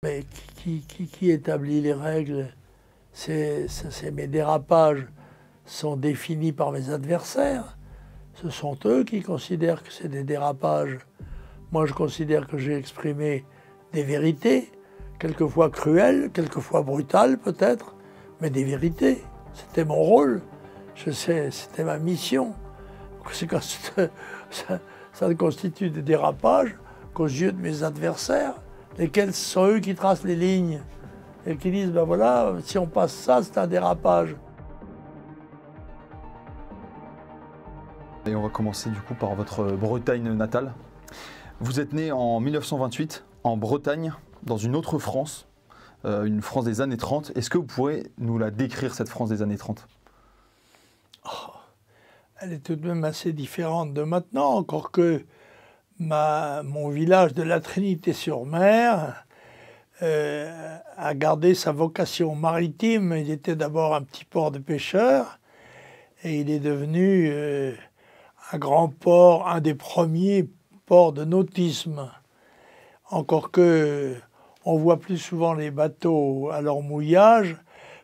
Mais qui établit les règles? Mes dérapages sont définis par mes adversaires. Ce sont eux qui considèrent que c'est des dérapages. Moi, je considère que j'ai exprimé des vérités, quelquefois cruelles, quelquefois brutales peut-être, mais des vérités. C'était mon rôle, c'était ma mission. Ça ne constitue des dérapages qu'aux yeux de mes adversaires, lesquels sont eux qui tracent les lignes et qui disent, ben voilà, si on passe ça, c'est un dérapage. Et on va commencer du coup par votre Bretagne natale. Vous êtes né en 1928 en Bretagne, dans une autre France, une France des années 30. Est-ce que vous pourrez nous la décrire, cette France des années 30? Elle est tout de même assez différente de maintenant, encore que mon village de la Trinité-sur-Mer a gardé sa vocation maritime. Il était d'abord un petit port de pêcheurs et il est devenu un grand port, un des premiers ports de nautisme. Encore que on voit plus souvent les bateaux à leur mouillage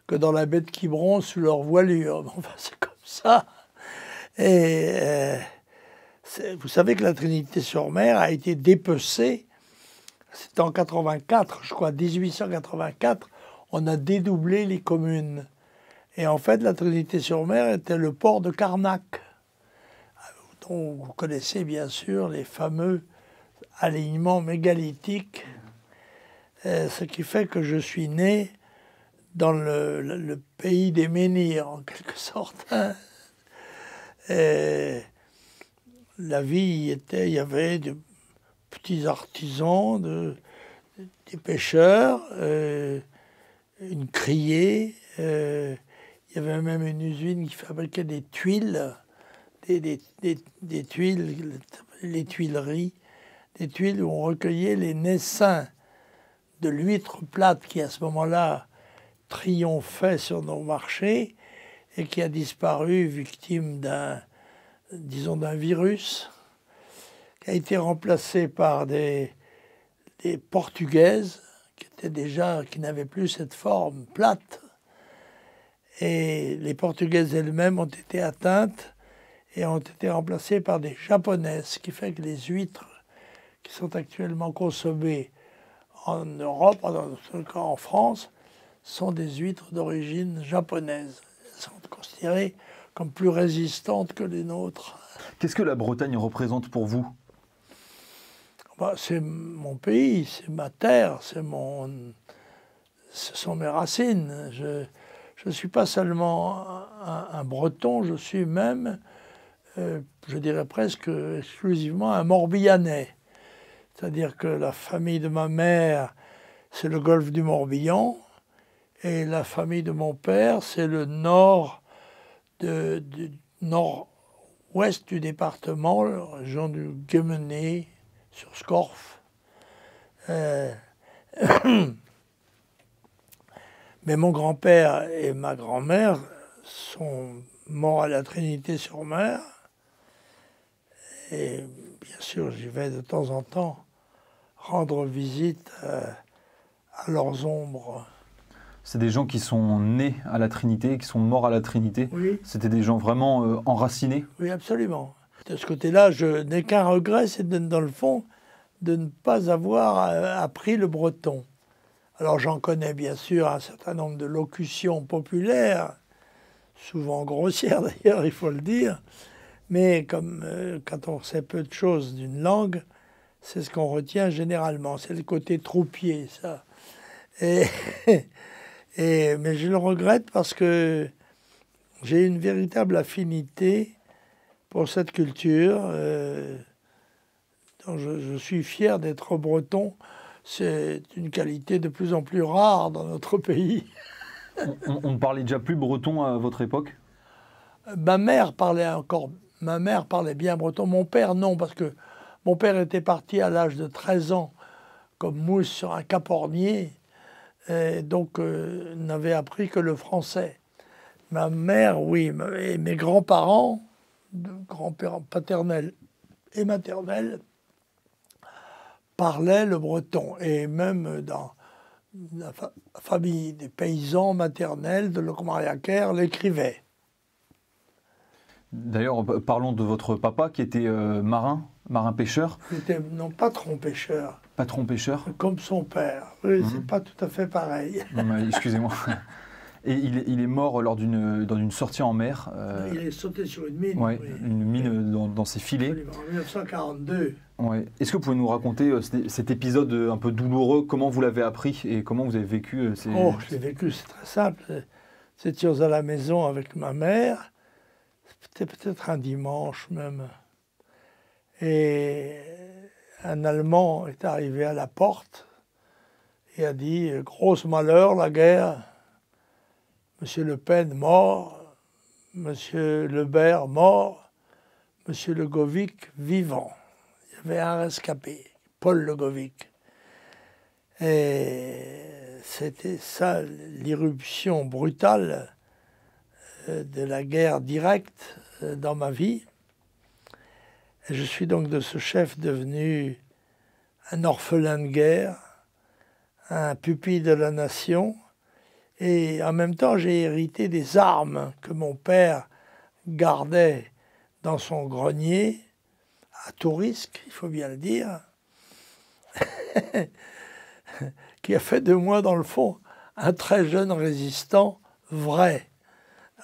que dans la baie de Quiberon sous leur voilure. Enfin, c'est comme ça. Et vous savez que la Trinité-sur-Mer a été dépecée. C'est en 84, je crois, 1884, on a dédoublé les communes. Et en fait, la Trinité-sur-Mer était le port de Carnac, dont vous connaissez bien sûr les fameux alignements mégalithiques, ce qui fait que je suis né dans le pays des menhirs, en quelque sorte. Et la vie il y avait de petits artisans, des pêcheurs, une criée, il y avait même une usine qui fabriquait des tuiles, des tuiles, les tuileries, des tuiles où on recueillait les naissins de l'huître plate qui à ce moment-là triomphait sur nos marchés et qui a disparu victime disons d'un virus, qui a été remplacé par des portugaises qui n'avaient plus cette forme plate. Et les portugaises elles-mêmes ont été atteintes et ont été remplacées par des japonaises, ce qui fait que les huîtres qui sont actuellement consommées en Europe, en France, sont des huîtres d'origine japonaise. Elles sont considérées comme plus résistantes que les nôtres. Qu'est-ce que la Bretagne représente pour vous? C'est mon pays, c'est ma terre, ce sont mes racines. Je ne suis pas seulement un Breton, je suis même, je dirais presque exclusivement un Morbihanais. C'est-à-dire que la famille de ma mère, c'est le golfe du Morbihan, et la famille de mon père, c'est le nord-ouest du département, la région du Guémené, sur Scorff. Mais mon grand-père et ma grand-mère sont morts à la Trinité-sur-Mer. Et bien sûr, j'y vais de temps en temps rendre visite à leurs ombres. C'est des gens qui sont nés à la Trinité, qui sont morts à la Trinité. Oui. C'était des gens vraiment enracinés. Oui, absolument. De ce côté-là, je n'ai qu'un regret, c'est dans le fond de ne pas avoir appris le breton. Alors j'en connais bien sûr un certain nombre de locutions populaires, souvent grossières d'ailleurs, il faut le dire, mais comme quand on sait peu de choses d'une langue, c'est ce qu'on retient généralement, c'est le côté troupier, ça. Mais je le regrette parce que j'ai une véritable affinité pour cette culture. Donc je suis fier d'être breton. C'est une qualité de plus en plus rare dans notre pays. On ne parlait déjà plus breton à votre époque? Ma mère parlait bien breton. Mon père, non, parce que mon père était parti à l'âge de 13 ans comme mousse sur un cap-ornier, et donc n'avait appris que le français. Ma mère, oui, et mes grands-parents, grands-parents paternels et maternels, parlaient le breton. Et même famille des paysans maternels de Locmariaquer l'écrivait. D'ailleurs, parlons de votre papa qui était marin-pêcheur. Il était non patron-pêcheur. Patron-pêcheur. Comme son père. Oui, c'est pas tout à fait pareil. Excusez-moi. Et il est mort dans une sortie en mer. Il est sauté sur une mine. Ouais, oui. une mine dans ses filets. En 1942. Ouais. Est-ce que vous pouvez nous raconter cet épisode un peu douloureux, comment vous l'avez appris et comment vous avez vécu Oh, je l'ai vécu, c'est très simple. Nous étions à la maison avec ma mère, c'était peut-être un dimanche même, et un Allemand est arrivé à la porte et a dit « Grosse malheur, la guerre, Monsieur Le Pen mort, Monsieur Lebert mort, Monsieur Legovic vivant ». Il y avait un rescapé, Paul Legovic. Et c'était ça l'irruption brutale de la guerre directe dans ma vie. Et je suis donc de ce chef devenu un orphelin de guerre, un pupille de la nation, et en même temps j'ai hérité des armes que mon père gardait dans son grenier, à tout risque, il faut bien le dire, qui a fait de moi, dans le fond, un très jeune résistant vrai,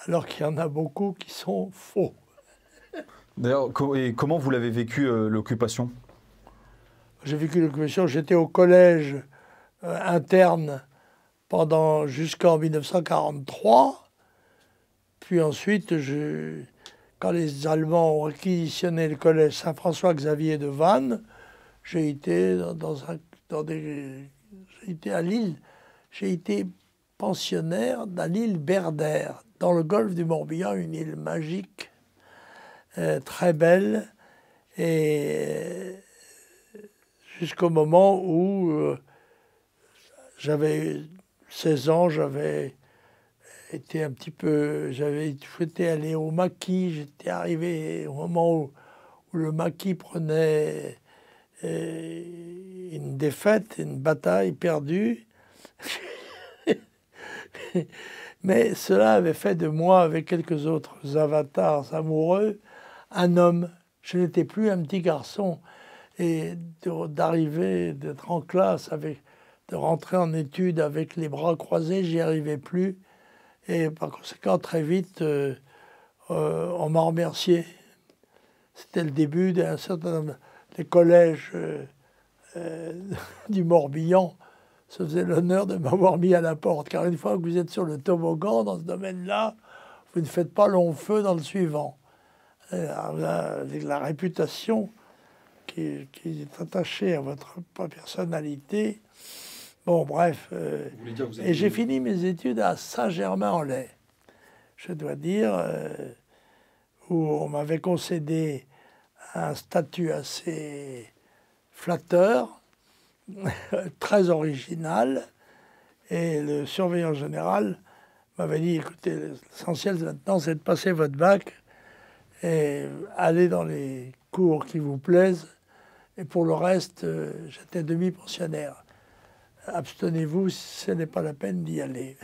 alors qu'il y en a beaucoup qui sont faux. D'ailleurs, comment vous l'avez vécu l'occupation? J'ai vécu l'occupation, j'étais au collège interne jusqu'en 1943, puis ensuite, quand les Allemands ont réquisitionné le collège Saint-François-Xavier de Vannes, j'ai été j'ai été à Lille, j'ai été pensionnaire dans l'île Berder, dans le golfe du Morbihan, une île magique, très belle, et jusqu'au moment où j'avais 16 ans, j'avais été un petit peu, j'avais souhaité aller au maquis, j'étais arrivé au moment où le maquis prenait une défaite, une bataille perdue. Mais cela avait fait de moi, avec quelques autres avatars amoureux, un homme. Je n'étais plus un petit garçon. Et d'arriver, d'être en classe, de rentrer en études avec les bras croisés, j'y arrivais plus. Et par conséquent, très vite, on m'a remercié. C'était le début d'un certain nombre des collèges du Morbihan se faisaient l'honneur de m'avoir mis à la porte. Car une fois que vous êtes sur le toboggan dans ce domaine-là, vous ne faites pas long feu dans le suivant. Avec la réputation qui est attachée à votre personnalité. Bon, bref. Et j'ai fini mes études à Saint-Germain-en-Laye, je dois dire, où on m'avait concédé un statut assez flatteur, très original, et le surveillant général m'avait dit, écoutez, l'essentiel maintenant, c'est de passer votre bac et aller dans les cours qui vous plaisent, et pour le reste, j'étais demi-pensionnaire. Abstenez-vous, ce n'est pas la peine d'y aller.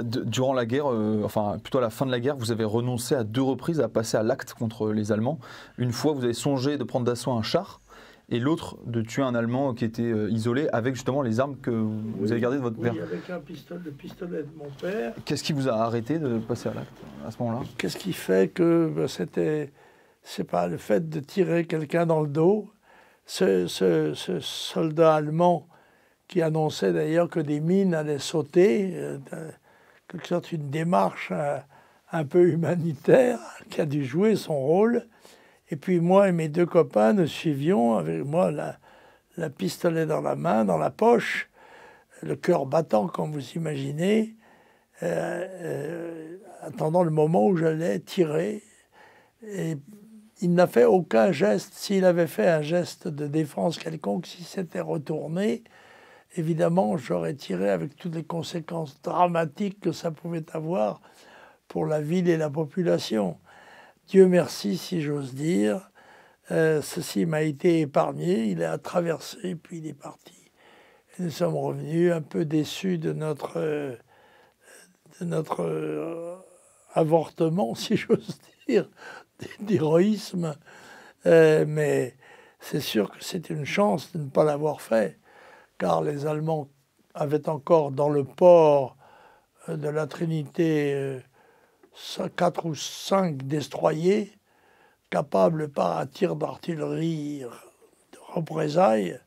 Durant la guerre, enfin plutôt à la fin de la guerre, vous avez renoncé à 2 reprises à passer à l'acte contre les Allemands. Une fois, vous avez songé de prendre d'assaut un char, et l'autre de tuer un Allemand qui était isolé avec justement les armes que vous avez gardées de votre père. Oui, avec le pistolet de mon père. Qu'est-ce qui vous a arrêté de passer à l'acte à ce moment-là? Qu'est-ce qui fait que c'est pas le fait de tirer quelqu'un dans le dos. Ce soldat allemand qui annonçait d'ailleurs que des mines allaient sauter, quelque sorte une démarche un peu humanitaire, qui a dû jouer son rôle. Et puis moi et mes 2 copains, nous suivions, avec moi la pistolet dans la main, dans la poche, le cœur battant, comme vous imaginez, attendant le moment où j'allais tirer. Et il n'a fait aucun geste. S'il avait fait un geste de défense quelconque, s'il s'était retourné, évidemment, j'aurais tiré avec toutes les conséquences dramatiques que ça pouvait avoir pour la ville et la population. Dieu merci, si j'ose dire. Ceci m'a été épargné. Il a traversé, puis il est parti. Nous sommes revenus un peu déçus de notre avortement, si j'ose dire, d'héroïsme. Mais c'est sûr que c'est une chance de ne pas l'avoir fait, car les Allemands avaient encore dans le port de la Trinité 4 ou 5 destroyers capables par un tir d'artillerie de représailles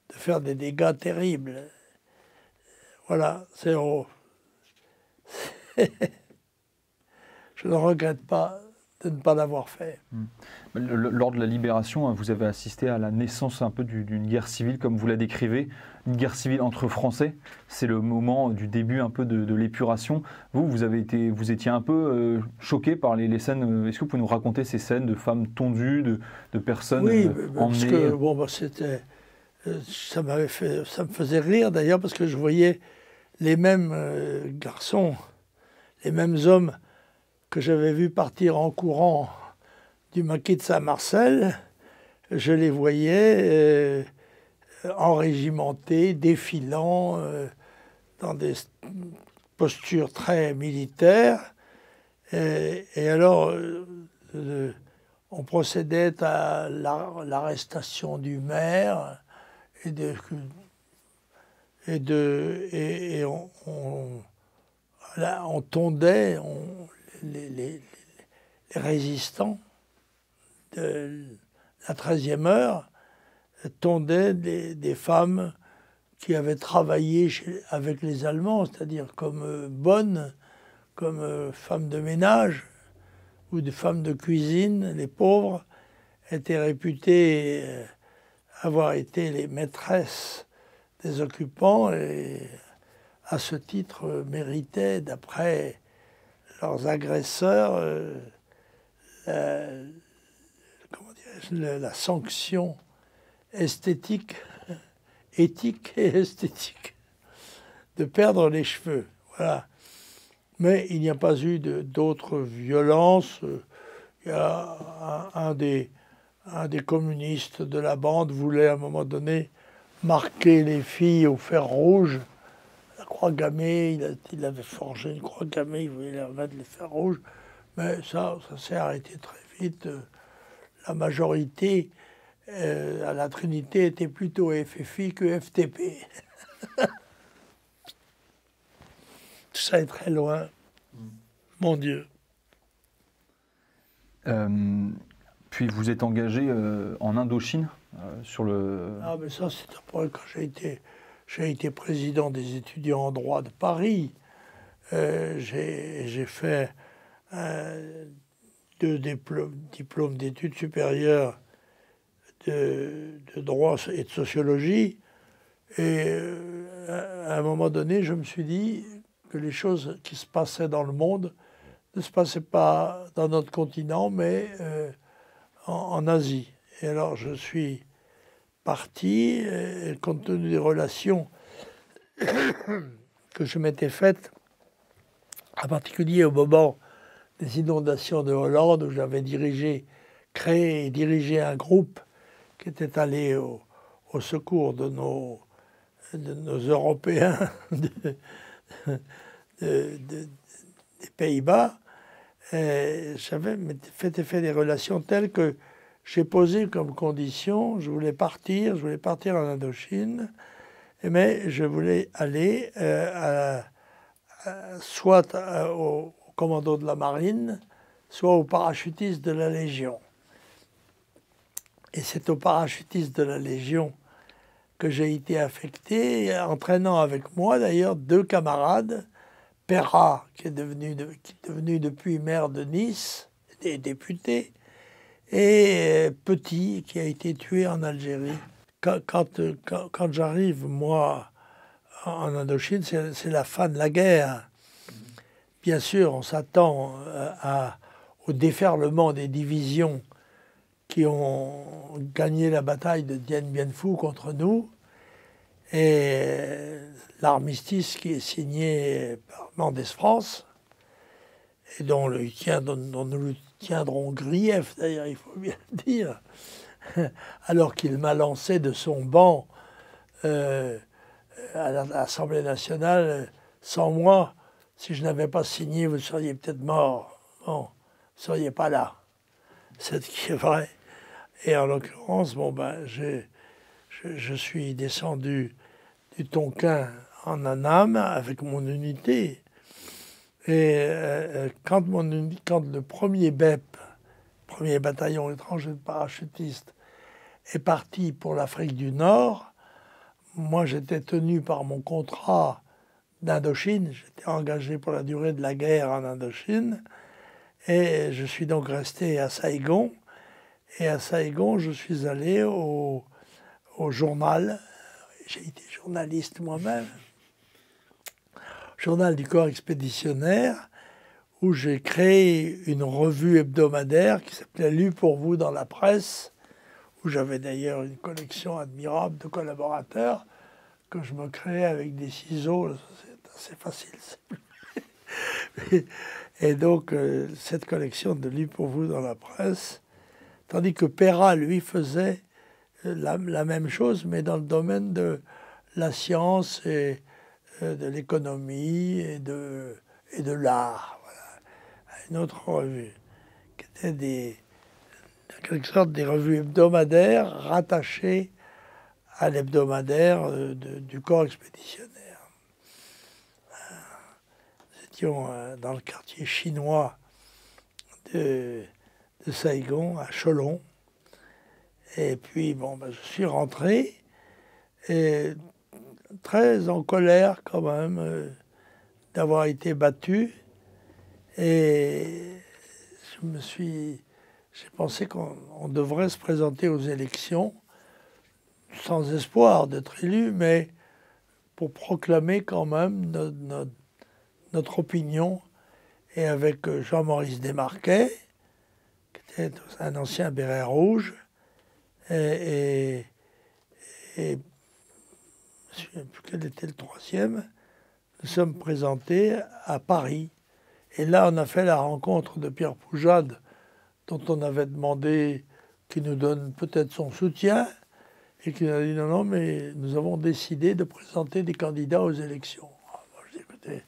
de faire des dégâts terribles. Voilà, c'est je ne regrette pas de ne pas l'avoir fait. Lors de la libération, vous avez assisté à la naissance un peu d'une guerre civile, comme vous la décrivez, une guerre civile entre Français. C'est le moment du début un peu de l'épuration. Vous étiez un peu choqué par les scènes. Est-ce que vous pouvez nous raconter ces scènes de femmes tondues, de personnes emmenées? Parce que bon, c'était, ça me faisait rire d'ailleurs, parce que je voyais les mêmes garçons, les mêmes hommes que j'avais vus partir en courant du maquis de Saint-Marcel. Je les voyais enrégimentés, défilant dans des postures très militaires. Et alors, on procédait à l'arrestation du maire et on tondait les résistants de la 13e heure, tondaient des femmes qui avaient travaillé avec les Allemands, c'est-à-dire comme bonnes, comme femmes de ménage ou des femmes de cuisine. Les pauvres étaient réputées avoir été les maîtresses des occupants et à ce titre méritaient, d'après leurs agresseurs, la sanction esthétique, éthique et esthétique de perdre les cheveux. Voilà. Mais il n'y a pas eu d'autres violences. Il y a un des communistes de la bande voulait à un moment donné marquer les filles au fer rouge. La croix gammée, il avait forgé une croix gammée, il voulait la mettre les fers rouges. Mais ça s'est arrêté très vite. La majorité à la Trinité était plutôt FFI que FTP. Tout ça est très loin. Mon Dieu. Puis vous êtes engagé en Indochine sur le... Ah, mais ça, c'est après quand j'ai été président des étudiants en droit de Paris. J'ai fait 2 diplômes d'études supérieures de droit et de sociologie. Et à un moment donné, je me suis dit que les choses qui se passaient dans le monde ne se passaient pas dans notre continent, mais en Asie. Et alors je suis parti, et compte tenu des relations que je m'étais faites, en particulier au moment des inondations de Hollande, où j'avais créé et dirigé un groupe qui était allé au secours de nos Européens des Pays-Bas. J'avais fait des relations telles que j'ai posé comme condition, je voulais partir en Indochine, mais je voulais aller soit au commando de la marine, soit au parachutiste de la Légion. Et c'est au parachutiste de la Légion que j'ai été affecté, entraînant avec moi d'ailleurs 2 camarades, Perra, qui est devenu depuis maire de Nice, et député, et Petit, qui a été tué en Algérie. Quand j'arrive, moi, en Indochine, c'est la fin de la guerre. Bien sûr, on s'attend au déferlement des divisions qui ont gagné la bataille de Dien Bien Phu contre nous, et l'armistice qui est signé par Mendès France, et dont nous lui tiendrons grief, d'ailleurs, il faut bien le dire, alors qu'il m'a lancé de son banc à l'Assemblée nationale, sans moi, si je n'avais pas signé, vous seriez peut-être mort. Bon, vous ne seriez pas là. C'est ce qui est vrai. Et en l'occurrence, bon, ben, je suis descendu du Tonkin en Annam avec mon unité. Et quand le premier BEP, premier bataillon étranger de parachutistes, est parti pour l'Afrique du Nord, moi j'étais tenu par mon contrat d'Indochine, j'étais engagé pour la durée de la guerre en Indochine, et je suis donc resté à Saïgon. Et à Saïgon, je suis allé au journal, j'ai été journaliste moi-même, journal du corps expéditionnaire, où j'ai créé une revue hebdomadaire qui s'appelait Lu pour vous dans la presse, où j'avais d'ailleurs une collection admirable de collaborateurs que je me créais avec des ciseaux, c'est assez facile. Et donc, cette collection de Lu pour vous dans la presse, tandis que Perra, lui, faisait la même chose, mais dans le domaine de la science et de l'économie et de l'art. Voilà. Une autre revue, qui était en quelque sorte des revues hebdomadaires rattachées à l'hebdomadaire du corps expéditionnaire. Nous étions dans le quartier chinois de Saïgon, à Cholon. Et puis, bon, ben, je suis rentré, et très en colère quand même d'avoir été battu. Et j'ai pensé qu'on devrait se présenter aux élections sans espoir d'être élu, mais pour proclamer quand même notre opinion. Et avec Jean-Maurice Desmarquet, qui était un ancien béret rouge, et je ne me souviens plus quel était le troisième, nous sommes présentés à Paris. Et là, on a fait la rencontre de Pierre Poujade, dont on avait demandé qu'il nous donne peut-être son soutien, et qu'il a dit non, non, mais nous avons décidé de présenter des candidats aux élections. Alors, moi, je dis, écoutez,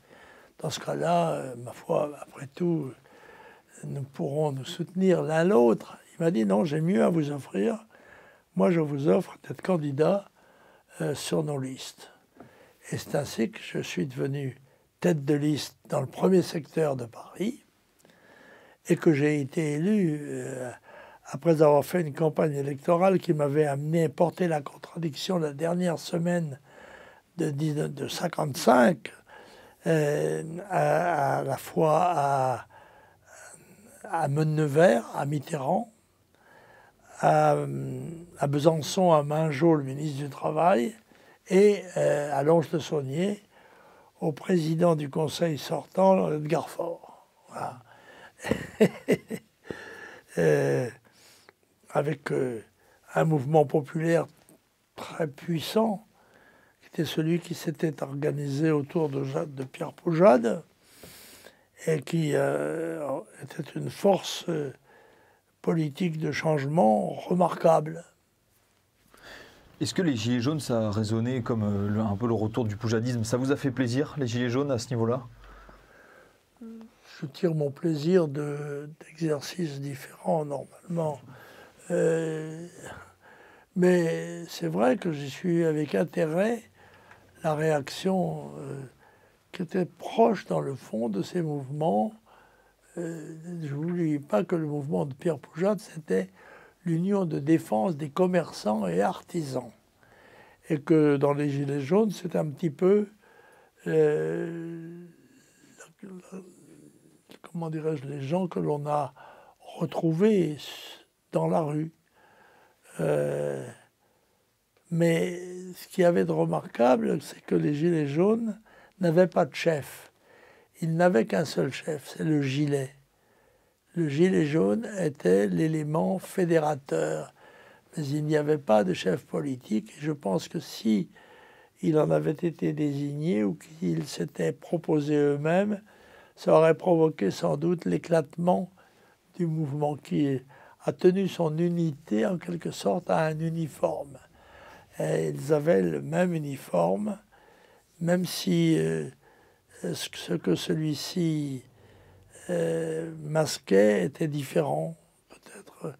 dans ce cas-là, ma foi, après tout, nous pourrons nous soutenir l'un l'autre. Il m'a dit non, j'ai mieux à vous offrir. Moi, je vous offre d'être candidat sur nos listes. Et c'est ainsi que je suis devenu tête de liste dans le premier secteur de Paris et que j'ai été élu après avoir fait une campagne électorale qui m'avait amené à porter la contradiction la dernière semaine de 1955 à la fois à Meunevert, à Mitterrand, à Besançon, à Mingeot, le ministre du Travail, et à Longe-le-Saunier, au président du conseil sortant, Edgar Faure. Voilà. Avec un mouvement populaire très puissant, qui était celui qui s'était organisé autour de Pierre Poujade, et qui était une force politique de changement remarquable. Est-ce que les Gilets jaunes, ça a résonné comme un peu le retour du poujadisme? Ça vous a fait plaisir, les Gilets jaunes, à ce niveau-là? Je tire mon plaisir d'exercices différents, normalement. Mais c'est vrai que j'ai suivi avec intérêt la réaction qui était proche, dans le fond, de ces mouvements. Je n'oublie pas que le mouvement de Pierre Poujade, c'était l'union de défense des commerçants et artisans. Et que dans les Gilets jaunes, c'est un petit peu, comment dirais-je, les gens que l'on a retrouvés dans la rue. Mais ce qu'il y avait de remarquable, c'est que les Gilets jaunes n'avaient pas de chef. Ils n'avaient qu'un seul chef, c'est le gilet. Le gilet jaune était l'élément fédérateur. Mais il n'y avait pas de chef politique. Et je pense que si il en avait été désigné ou qu'ils s'étaient proposés eux-mêmes, ça aurait provoqué sans doute l'éclatement du mouvement qui a tenu son unité en quelque sorte à un uniforme. Et ils avaient le même uniforme même si ce que celui-ci masquait était différent, peut-être.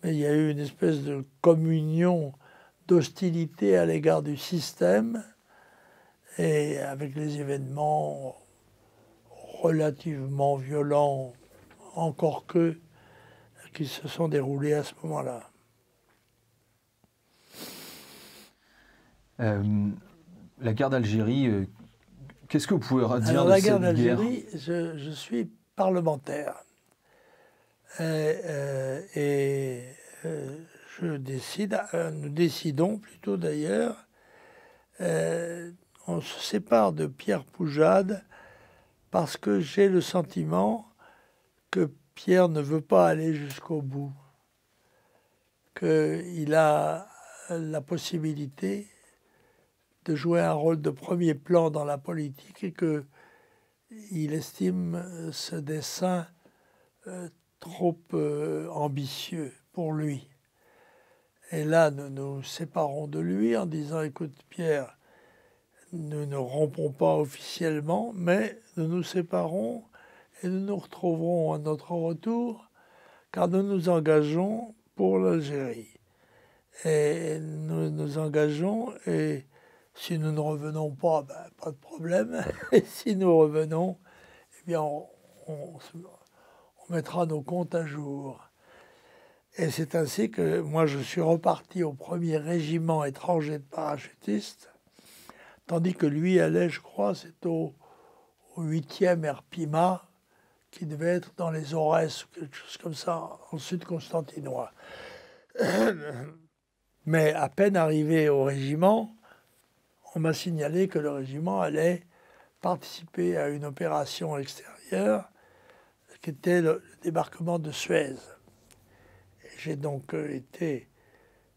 Mais il y a eu une espèce de communion d'hostilité à l'égard du système, et avec les événements relativement violents, encore que, qui se sont déroulés à ce moment-là. La guerre d'Algérie, qu'est-ce que vous pouvez dire Alors, de la cette guerre guerre? d'Algérie, je suis parlementaire. Je décide, nous décidons plutôt d'ailleurs, on se sépare de Pierre Poujade parce que j'ai le sentiment que Pierre ne veut pas aller jusqu'au bout, qu'il a la possibilité de jouer un rôle de premier plan dans la politique et qu'il estime ce dessein trop ambitieux pour lui. Et là, nous nous séparons de lui en disant, écoute Pierre, nous ne rompons pas officiellement, mais nous nous séparons et nous nous retrouverons à notre retour, car nous nous engageons pour l'Algérie. Et nous nous engageons, et si nous ne revenons pas, ben, pas de problème. Et si nous revenons, eh bien on mettra nos comptes à jour. Et c'est ainsi que moi je suis reparti au 1er régiment étranger de parachutistes, tandis que lui allait, je crois, c'est au 8e RPIMA, qui devait être dans les Aurès ou quelque chose comme ça, en sud-constantinois. Mais à peine arrivé au régiment, on m'a signalé que le régiment allait participer à une opération extérieure qui était le débarquement de Suez. J'ai donc été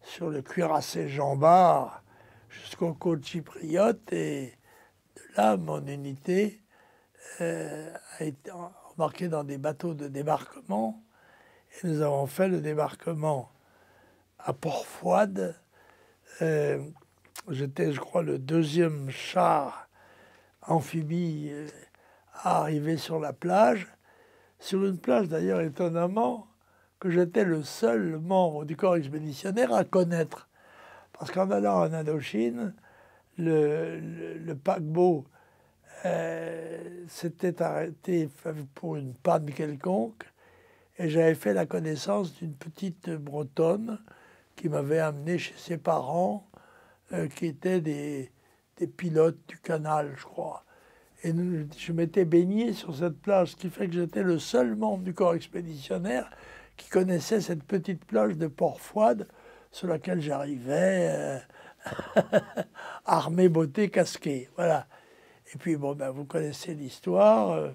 sur le cuirassé Jean Bart jusqu'aux côtes chypriotes, et de là, mon unité a été embarquée dans des bateaux de débarquement, et nous avons fait le débarquement à Port-Fouad. J'étais, je crois, le 2e char amphibie à arriver sur la plage. Sur une plage, d'ailleurs, étonnamment, que j'étais le seul membre du corps expéditionnaire à connaître. Parce qu'en allant en Indochine, le paquebot s'était arrêté pour une panne quelconque, et j'avais fait la connaissance d'une petite Bretonne qui m'avait amené chez ses parents, qui étaient des pilotes du canal, je crois. Et je m'étais baigné sur cette plage, ce qui fait que j'étais le seul membre du corps expéditionnaire qui connaissait cette petite plage de Port-Fouad, sur laquelle j'arrivais armé, botté, casqué. Voilà. Et puis, bon, ben, vous connaissez l'histoire.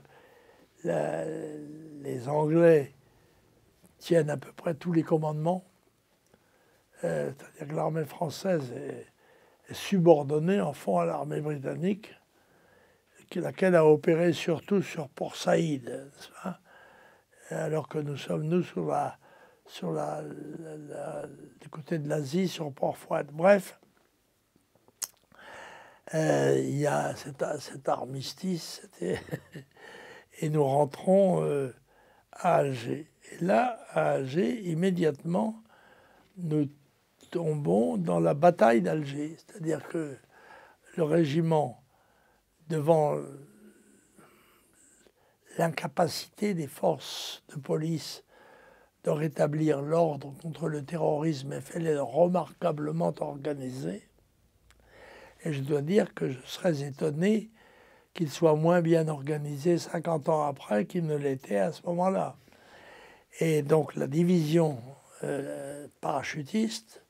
Les Anglais tiennent à peu près tous les commandements. C'est-à-dire que l'armée française est subordonnée, en fond, à l'armée britannique, laquelle a opéré surtout sur Port Saïd, alors que nous sommes, nous, du côté de l'Asie, sur Port-Fouad. Bref, il y a cet armistice, et nous rentrons à Alger. Et là, à Alger, immédiatement, nous tombons dans la bataille d'Alger. C'est-à-dire que le régiment, devant l'incapacité des forces de police de rétablir l'ordre contre le terrorisme, est remarquablement organisé. Et je dois dire que je serais étonné qu'il soit moins bien organisé 50 ans après qu'il ne l'était à ce moment-là. Et donc la division parachutiste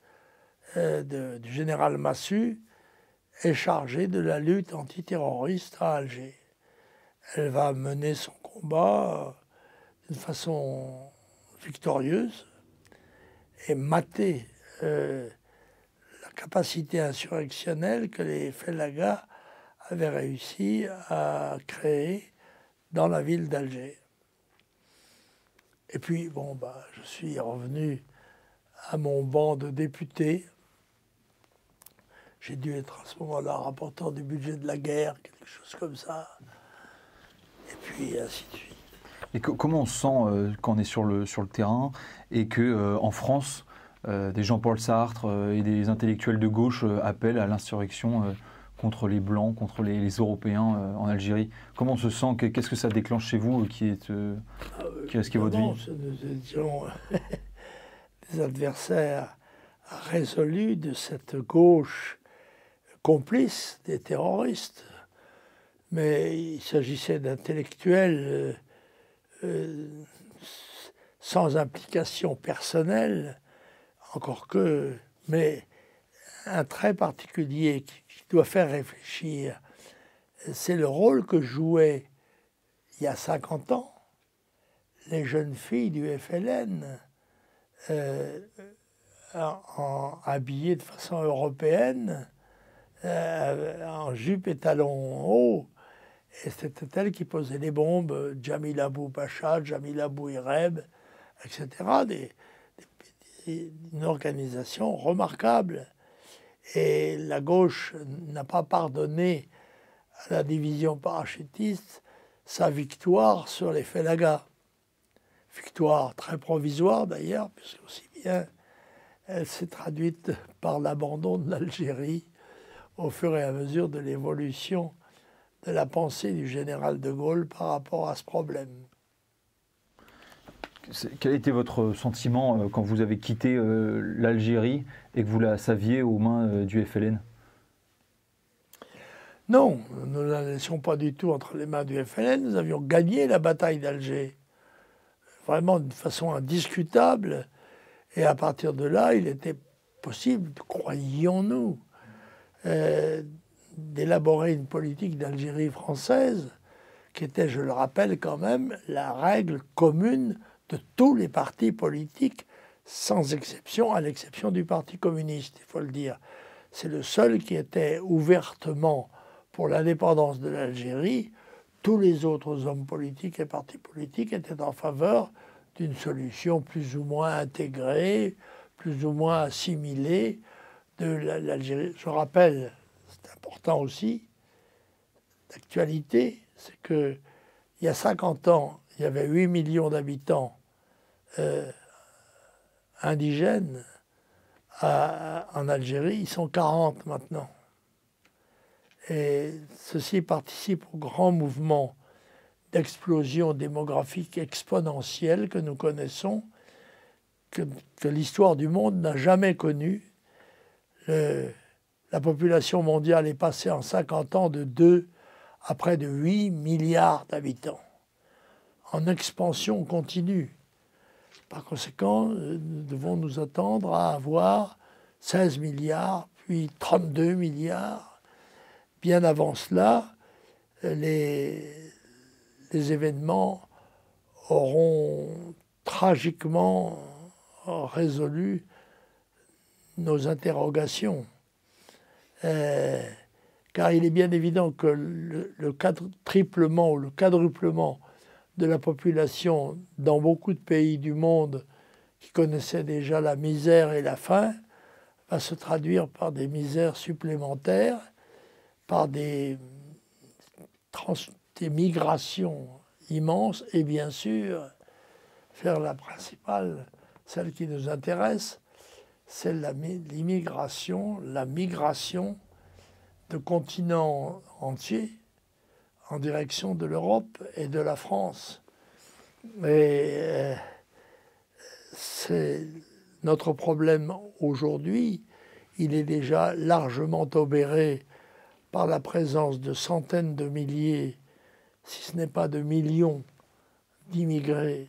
du général Massu est chargée de la lutte antiterroriste à Alger. Elle va mener son combat d'une façon victorieuse et mater la capacité insurrectionnelle que les Félagas avaient réussi à créer dans la ville d'Alger. Et puis, bon, bah, je suis revenu à mon banc de députés. J'ai dû être à ce moment-là rapporteur du budget de la guerre, quelque chose comme ça. Et puis ainsi de suite. Et comment on se sent quand on est sur le terrain et que en France, des Jean-Paul Sartre et des intellectuels de gauche appellent à l'insurrection contre les Blancs, contre les Européens en Algérie? Comment on se sent? Qu'est-ce que ça déclenche chez vous qui risquez votre vie? Nous étions des adversaires résolus de cette gauche complice des terroristes. Mais il s'agissait d'intellectuels sans implication personnelle, encore que, mais un trait particulier qui doit faire réfléchir, c'est le rôle que jouaient, il y a 50 ans, les jeunes filles du FLN, habillées de façon européenne, en jupe et talons hauts. Et c'était elle qui posait les bombes, Jamil Abou Pacha, Jamil Abou Ireb, etc. Une organisation remarquable. Et la gauche n'a pas pardonné à la division parachutiste sa victoire sur les Félagas. Victoire très provisoire d'ailleurs, puisque aussi bien elle s'est traduite par l'abandon de l'Algérie au fur et à mesure de l'évolution de la pensée du général de Gaulle par rapport à ce problème. Quel a été votre sentiment quand vous avez quitté l'Algérie et que vous la saviez aux mains du FLN? Non, nous ne la laissions pas du tout entre les mains du FLN. Nous avions gagné la bataille d'Alger, vraiment d'une façon indiscutable. Et à partir de là, il était possible, croyions-nous, d'élaborer une politique d'Algérie française qui était, je le rappelle quand même, la règle commune de tous les partis politiques, sans exception, à l'exception du Parti communiste, il faut le dire. C'est le seul qui était ouvertement pour l'indépendance de l'Algérie. Tous les autres hommes politiques et partis politiques étaient en faveur d'une solution plus ou moins intégrée, plus ou moins assimilée de l'Algérie. Je rappelle, c'est important aussi, l'actualité, c'est qu'il y a 50 ans, il y avait 8 millions d'habitants indigènes en Algérie, ils sont 40 maintenant. Et ceci participe au grand mouvement d'explosion démographique exponentielle que nous connaissons, que l'histoire du monde n'a jamais connu. La population mondiale est passée en 50 ans de 2 à près de 8 milliards d'habitants, en expansion continue. Par conséquent, nous devons nous attendre à avoir 16 milliards, puis 32 milliards. Bien avant cela, les événements auront tragiquement résolu nos interrogations. Car il est bien évident que le triplement ou le quadruplement de la population dans beaucoup de pays du monde qui connaissaient déjà la misère et la faim va se traduire par des misères supplémentaires, par des migrations immenses et bien sûr, faire la principale, celle qui nous intéresse, c'est l'immigration, la migration de continents entiers en direction de l'Europe et de la France. Et c'est notre problème aujourd'hui. Il est déjà largement obéré par la présence de centaines de milliers, si ce n'est pas de millions, d'immigrés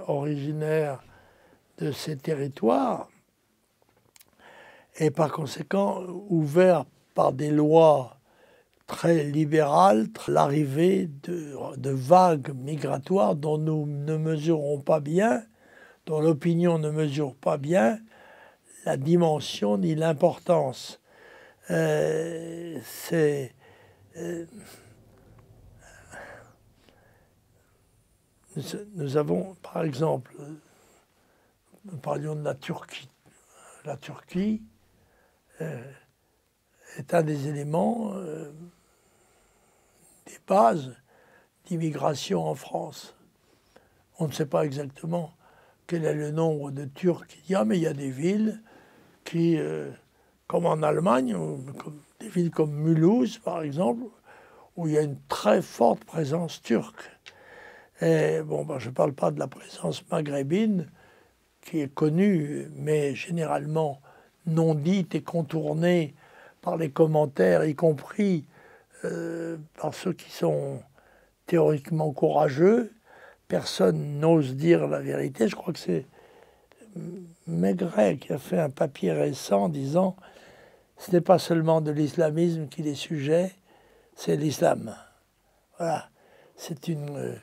originaires de ces territoires, et par conséquent ouvert par des lois très libérales, l'arrivée de vagues migratoires dont nous ne mesurons pas bien, dont l'opinion ne mesure pas bien la dimension ni l'importance. Nous avons, par exemple, nous parlions de la Turquie. La Turquie est un des éléments, des bases d'immigration en France. On ne sait pas exactement quel est le nombre de Turcs qu'il y a, mais il y a des villes qui, comme en Allemagne, des villes comme Mulhouse, par exemple, où il y a une très forte présence turque. Et bon, je ne parle pas de la présence maghrébine, qui est connue, mais généralement non dite et contournée par les commentaires, y compris par ceux qui sont théoriquement courageux. Personne n'ose dire la vérité. Je crois que c'est Maigret qui a fait un papier récent disant « Ce n'est pas seulement de l'islamisme qu'il est sujet, c'est l'islam ». Voilà. C'est une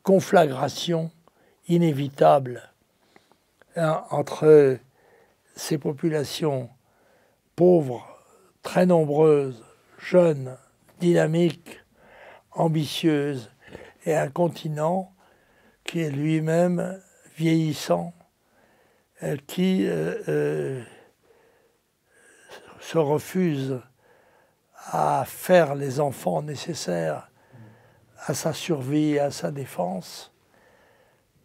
conflagration inévitable entre ces populations pauvres, très nombreuses, jeunes, dynamiques, ambitieuses, et un continent qui est lui-même vieillissant, qui se refuse à faire les enfants nécessaires à sa survie et à sa défense.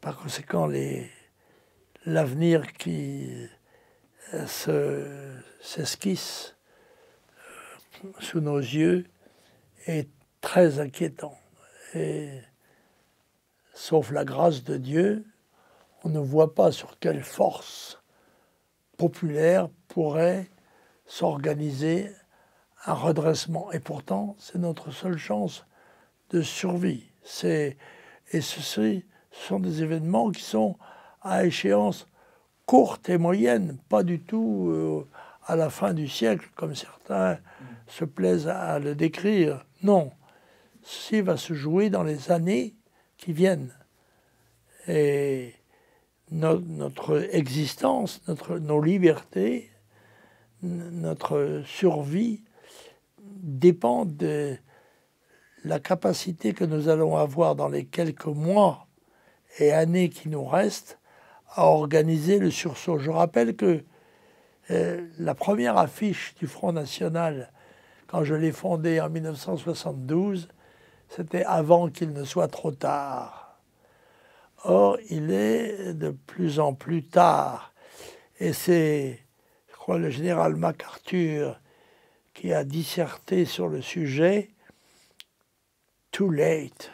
Par conséquent, l'avenir qui s'esquisse sous nos yeux est très inquiétant. Et, sauf la grâce de Dieu, on ne voit pas sur quelle force populaire pourrait s'organiser un redressement. Et pourtant, c'est notre seule chance de survie. Ce sont des événements qui sont à échéance courte et moyenne, pas du tout à la fin du siècle, comme certains se plaisent à le décrire. Non, ceci va se jouer dans les années qui viennent. Et notre existence, nos libertés, notre survie dépendent de la capacité que nous allons avoir dans les quelques mois et années qui nous restent à organiser le sursaut. Je rappelle que la première affiche du Front National, quand je l'ai fondée en 1972, c'était avant qu'il ne soit trop tard. Or, il est de plus en plus tard. Et c'est, je crois, le général MacArthur qui a disserté sur le sujet. Too late,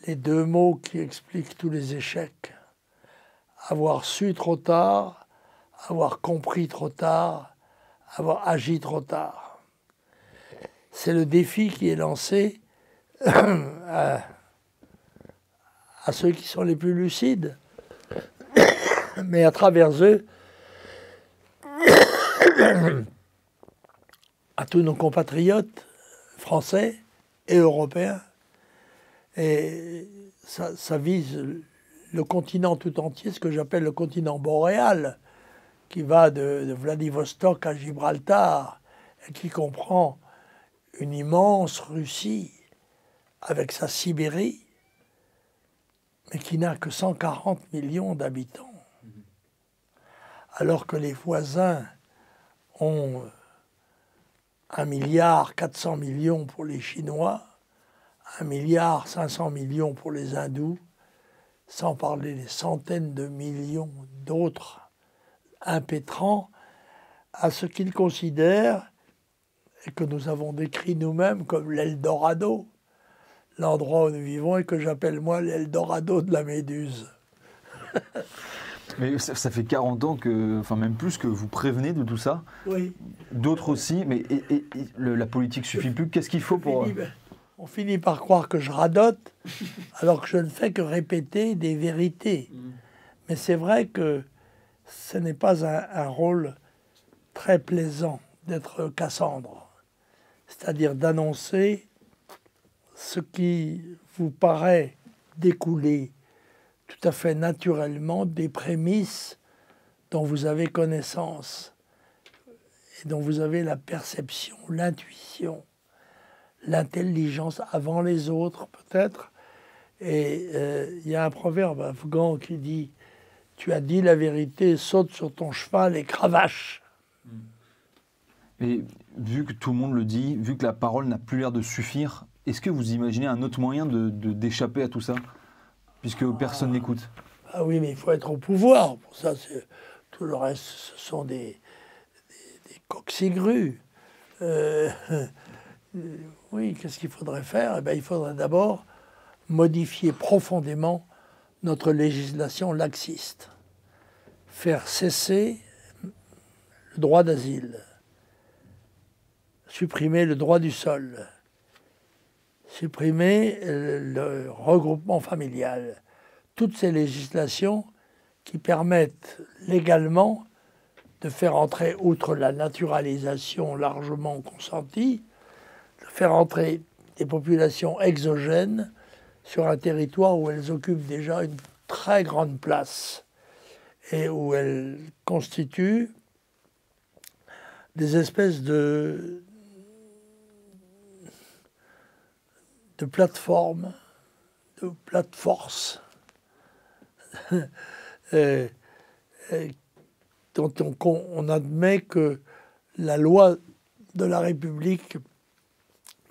les deux mots qui expliquent tous les échecs. Avoir su trop tard, avoir compris trop tard, avoir agi trop tard. C'est le défi qui est lancé à ceux qui sont les plus lucides, mais à travers eux, à tous nos compatriotes français et européens. Et ça vise le continent tout entier, ce que j'appelle le continent boréal, qui va de Vladivostok à Gibraltar, et qui comprend une immense Russie avec sa Sibérie, mais qui n'a que 140 millions d'habitants. Alors que les voisins ont 1,4 milliard pour les Chinois, 1,5 milliard pour les Hindous, sans parler des centaines de millions d'autres impétrants à ce qu'ils considèrent, et que nous avons décrit nous-mêmes comme l'Eldorado, l'endroit où nous vivons et que j'appelle moi l'Eldorado de la Méduse. Mais ça fait 40 ans que, enfin même plus, que vous prévenez de tout ça. Oui. D'autres aussi, mais la politique suffit plus. Qu'est-ce qu'il faut pour... On finit par croire que je radote, alors que je ne fais que répéter des vérités. Mais c'est vrai que ce n'est pas un rôle très plaisant d'être Cassandre. C'est-à-dire d'annoncer ce qui vous paraît découler tout à fait naturellement des prémices dont vous avez connaissance et dont vous avez la perception, l'intuition, l'intelligence avant les autres peut-être. Et il y a un proverbe afghan qui dit « tu as dit la vérité, saute sur ton cheval et cravache. Et vu que tout le monde le dit, vu que la parole n'a plus l'air de suffire, est-ce que vous imaginez un autre moyen d'échapper à tout ça, puisque personne n'écoute? Ah oui, mais il faut être au pouvoir. Pour ça, tout le reste, ce sont des coqs-cigrues. Oui, qu'est-ce qu'il faudrait faire? Eh bien, il faudrait d'abord modifier profondément notre législation laxiste. Faire cesser le droit d'asile. Supprimer le droit du sol. Supprimer le regroupement familial. Toutes ces législations qui permettent légalement de faire entrer, outre la naturalisation largement consentie, de faire entrer des populations exogènes sur un territoire où elles occupent déjà une très grande place et où elles constituent des espèces de plateformes, de plateforces dont on admet que la loi de la République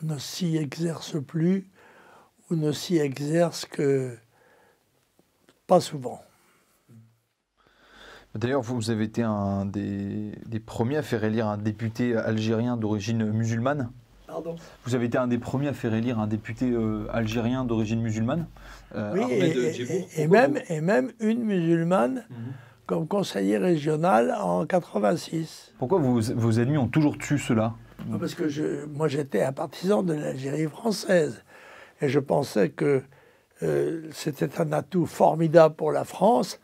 ne s'y exerce plus ou ne s'y exerce que pas souvent. D'ailleurs, vous avez été un des premiers à faire élire un député algérien d'origine musulmane. Pardon. Vous avez été un des premiers à faire élire un député algérien d'origine musulmane. Oui, et même une musulmane comme conseiller régional en 86. Pourquoi vos ennemis ont toujours tué cela? Parce que moi j'étais un partisan de l'Algérie française et je pensais que c'était un atout formidable pour la France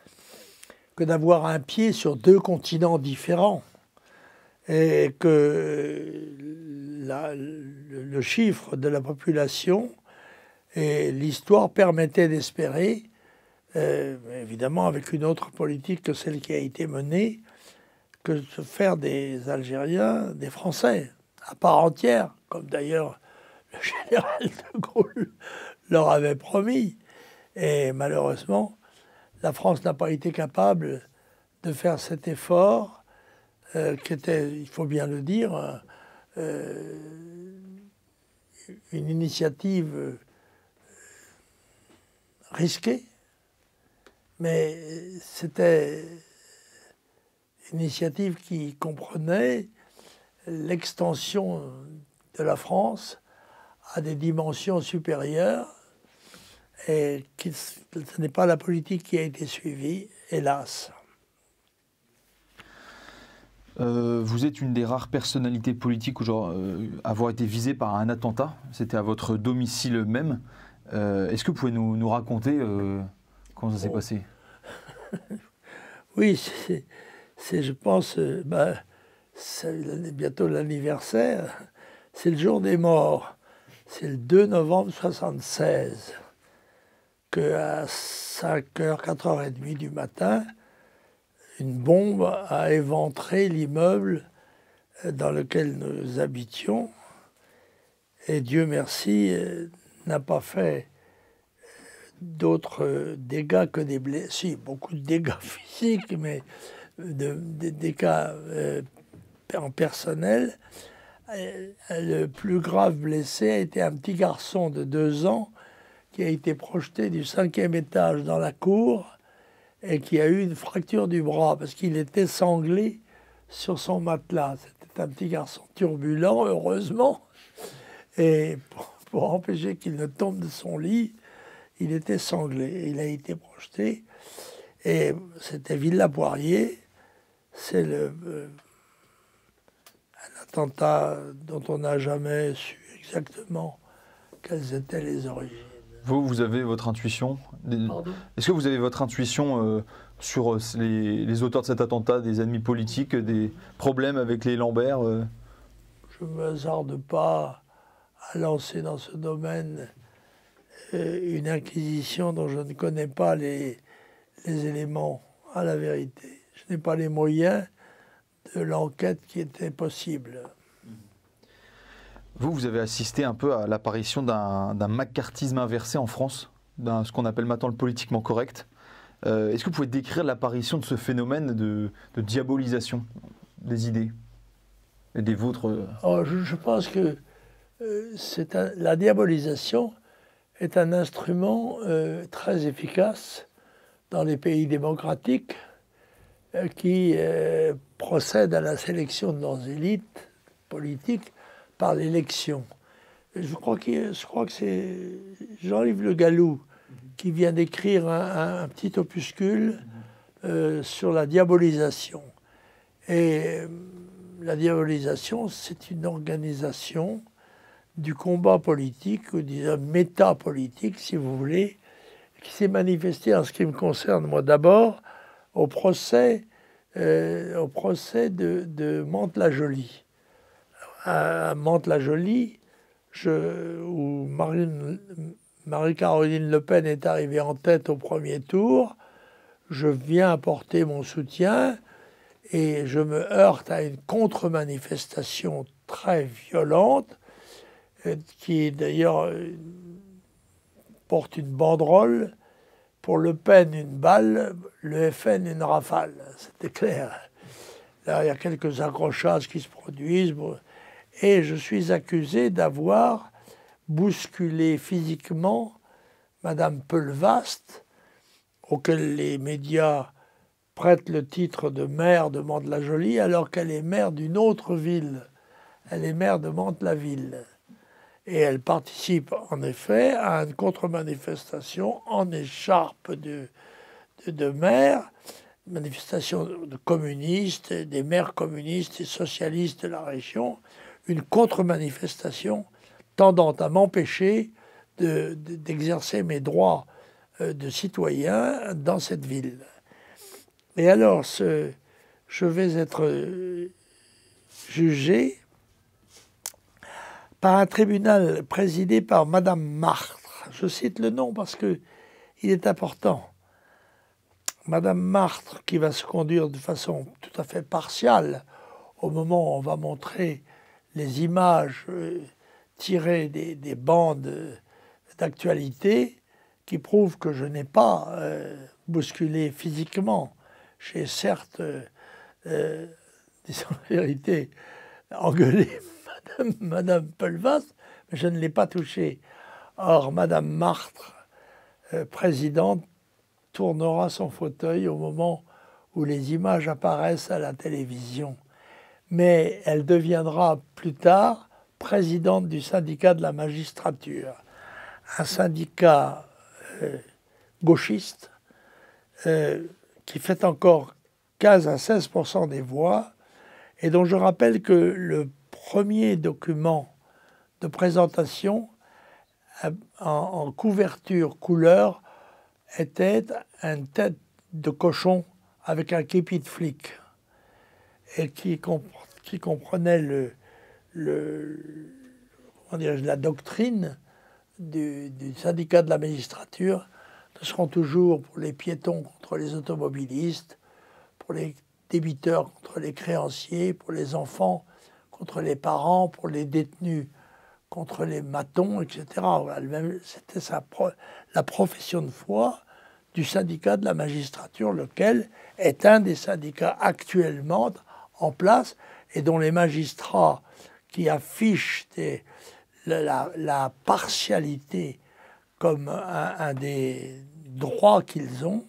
que d'avoir un pied sur deux continents différents et que le chiffre de la population et l'histoire permettaient d'espérer, évidemment avec une autre politique que celle qui a été menée, que de faire des Algériens des Français à part entière, comme d'ailleurs le général de Gaulle leur avait promis. Et malheureusement, la France n'a pas été capable de faire cet effort qui était, il faut bien le dire, une initiative risquée, mais c'était une initiative qui comprenait l'extension de la France à des dimensions supérieures et ce n'est pas la politique qui a été suivie, hélas. Vous êtes une des rares personnalités politiques à avoir été visée par un attentat. C'était à votre domicile même. Est-ce que vous pouvez nous raconter comment ça s'est passé? Oui, c'est je pense, c'est bientôt l'anniversaire. C'est le jour des morts. C'est le 2 novembre 1976 qu'à 5h, 4h30 du matin, une bombe a éventré l'immeuble dans lequel nous habitions. Et Dieu merci, n'a pas fait d'autres dégâts que des blessés. Si, beaucoup de dégâts physiques, mais des dégâts en personnel. Le plus grave blessé a été un petit garçon de 2 ans qui a été projeté du 5e étage dans la cour et qui a eu une fracture du bras parce qu'il était sanglé sur son matelas. C'était un petit garçon turbulent, heureusement. Et pour empêcher qu'il ne tombe de son lit, il était sanglé. Il a été projeté. Et c'était Villa-Poirier. C'est un attentat dont on n'a jamais su exactement quelles étaient les origines. Vous avez votre intuition? Est-ce que vous avez votre intuition sur les auteurs de cet attentat, des ennemis politiques, des problèmes avec les Lambert Je ne me hasarde pas à lancer dans ce domaine une inquisition dont je ne connais pas les éléments à la vérité. Je n'ai pas les moyens de l'enquête qui était possible. Vous avez assisté un peu à l'apparition d'un maccarthisme inversé en France, ce qu'on appelle maintenant le politiquement correct. Est-ce que vous pouvez décrire l'apparition de ce phénomène de diabolisation des idées et des vôtres? Je pense que la diabolisation est un instrument très efficace dans les pays démocratiques qui procèdent à la sélection de leurs élites politiques par l'élection. Je crois que c'est Jean-Yves Le Gallou qui vient d'écrire un petit opuscule sur la diabolisation. Et la diabolisation, c'est une organisation du combat politique, ou disons métapolitique, si vous voulez, qui s'est manifestée en ce qui me concerne, moi d'abord, au procès de Mantes-la-Jolie. À Mantes-la-Jolie, où Marie-Caroline Le Pen est arrivée en tête au premier tour, je viens apporter mon soutien et je me heurte à une contre-manifestation très violente qui d'ailleurs porte une banderole, pour Le Pen une balle, le FN une rafale, c'était clair. Là, il y a quelques accrochages qui se produisent, et je suis accusé d'avoir bousculé physiquement Madame Peulvast, auquel les médias prêtent le titre de maire de Mantes-la-Jolie, alors qu'elle est maire d'une autre ville. Elle est maire de Mantes-la-Ville. Et elle participe en effet à une contre-manifestation en écharpe de maire, manifestation de communistes, des maires communistes et socialistes de la région, une contre-manifestation tendant à m'empêcher d'exercer mes droits de citoyen dans cette ville. Et alors, je vais être jugé par un tribunal présidé par Madame Martre. Je cite le nom parce qu'il est important. Madame Martre, qui va se conduire de façon tout à fait partiale au moment où on va montrer les images tirées des bandes d'actualité qui prouvent que je n'ai pas bousculé physiquement. J'ai certes, disons la vérité, engueulé Madame Peulvast, mais je ne l'ai pas touchée. Or, Madame Martre, présidente, tournera son fauteuil au moment où les images apparaissent à la télévision. Mais elle deviendra plus tard présidente du syndicat de la magistrature, un syndicat gauchiste qui fait encore 15 à 16% des voix et dont je rappelle que le premier document de présentation en couverture couleur était une tête de cochon avec un képi de flic et qui comprenait la doctrine du syndicat de la magistrature. Ce seront toujours pour les piétons contre les automobilistes, pour les débiteurs contre les créanciers, pour les enfants contre les parents, pour les détenus contre les matons, etc. C'était la profession de foi du syndicat de la magistrature, lequel est un des syndicats actuellement en place et dont les magistrats qui affichent la partialité comme un des droits qu'ils ont,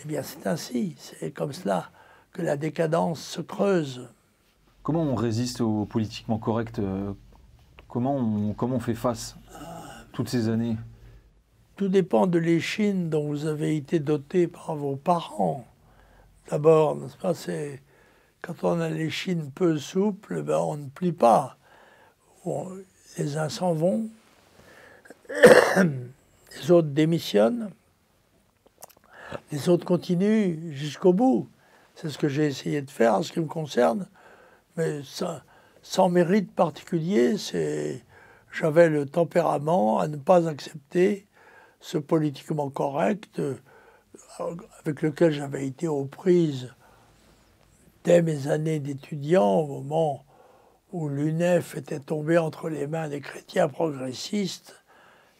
eh bien c'est ainsi, c'est comme cela que la décadence se creuse. Comment on résiste au politiquement correct? Comment on fait face toutes ces années? Tout dépend de l'échine dont vous avez été doté par vos parents. D'abord, n'est-ce pas, quand on a l'échine peu souple, ben on ne plie pas. Les uns s'en vont, les autres démissionnent, les autres continuent jusqu'au bout. C'est ce que j'ai essayé de faire en ce qui me concerne, mais ça, sans mérite particulier, j'avais le tempérament à ne pas accepter ce politiquement correct avec lequel j'avais été aux prises dès mes années d'étudiant, au moment où l'UNEF était tombé entre les mains des chrétiens progressistes.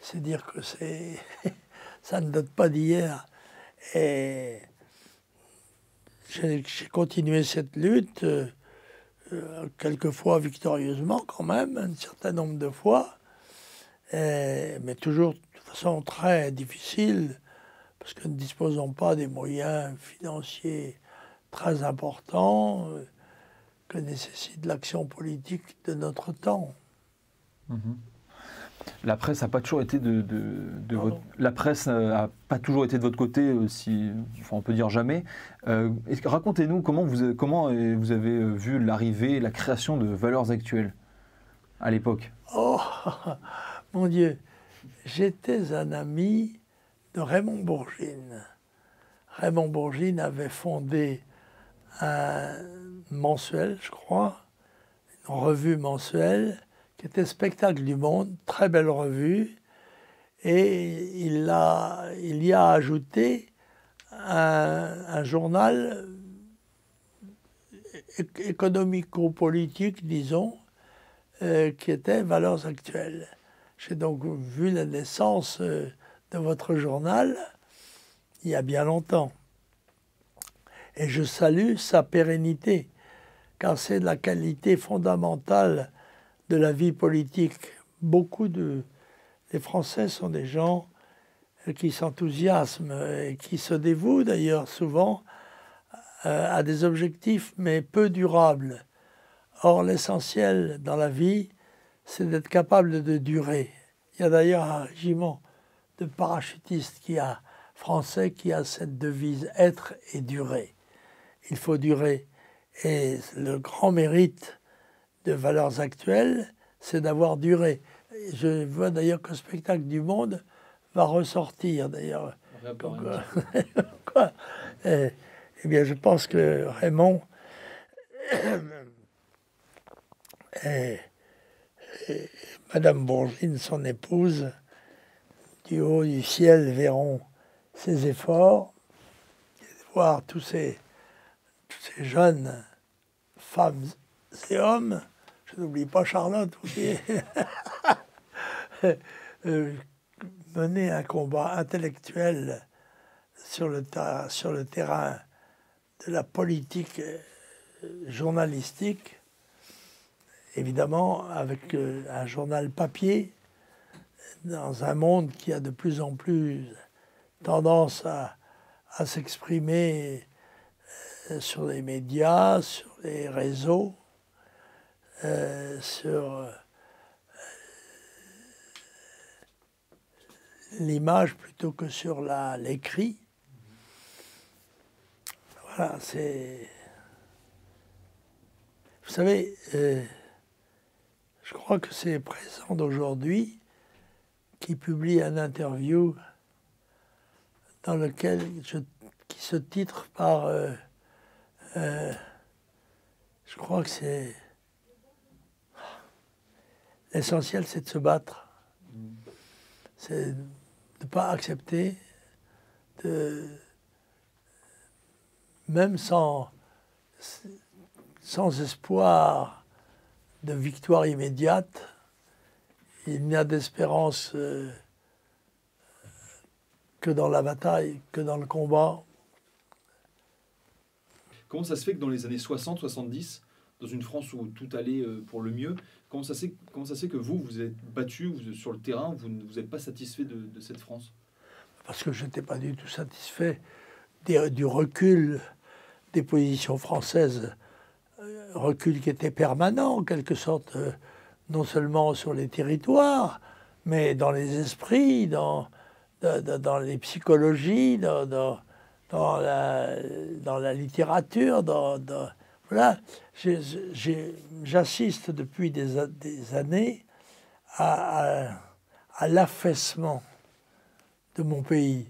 C'est dire que ça ne date pas d'hier. Et j'ai continué cette lutte, quelquefois victorieusement quand même, un certain nombre de fois, mais toujours de façon très difficile, parce que nous ne disposons pas des moyens financiers très importants que nécessite l'action politique de notre temps. La presse n'a pas toujours été la presse a pas toujours été de votre côté, enfin on peut dire jamais. Racontez-nous comment vous avez vu l'arrivée, la création de Valeurs Actuelles à l'époque. Oh, mon Dieu, j'étais un ami de Raymond Bourgine. Raymond Bourgine avait fondé un mensuel, je crois, une revue mensuelle, qui était Spectacle du Monde, très belle revue, et il y a ajouté un journal économico-politique, disons, qui était Valeurs Actuelles. J'ai donc vu la naissance de votre journal il y a bien longtemps. Et je salue sa pérennité, car c'est la qualité fondamentale de la vie politique. Beaucoup les Français sont des gens qui s'enthousiasment et qui se dévouent d'ailleurs souvent à des objectifs, mais peu durables. Or, l'essentiel dans la vie, c'est d'être capable de durer. Il y a d'ailleurs un régiment de parachutistes français qui a cette devise « être et durer ». Il faut durer. Et le grand mérite de Valeurs Actuelles, c'est d'avoir duré. Je vois d'ailleurs que le Spectacle du Monde va ressortir, d'ailleurs. Eh bien, je pense que Raymond et Madame Bourgine, son épouse, du haut du ciel verront ses efforts, voir tous ces jeunes femmes et hommes, je n'oublie pas Charlotte aussi, mener un combat intellectuel sur le terrain de la politique journalistique, évidemment avec un journal papier, dans un monde qui a de plus en plus tendance à s'exprimer sur les médias, sur les réseaux, sur l'image plutôt que sur l'écrit. Voilà, c'est... Vous savez, je crois que c'est Présent d'aujourd'hui qui publie un interview dans lequel qui se titre par... je crois que c'est... L'essentiel, c'est de se battre. C'est de ne pas accepter, même sans espoir de victoire immédiate, il n'y a d'espérance que dans la bataille, que dans le combat. Comment ça se fait que dans les années 60-70, dans une France où tout allait pour le mieux, comment ça se fait que vous êtes battu sur le terrain, vous n'êtes pas satisfait de cette France? Parce que je n'étais pas du tout satisfait du recul des positions françaises, recul qui était permanent en quelque sorte, non seulement sur les territoires, mais dans les esprits, dans les psychologies, dans la littérature, voilà. J'assiste depuis des années à l'affaissement de mon pays,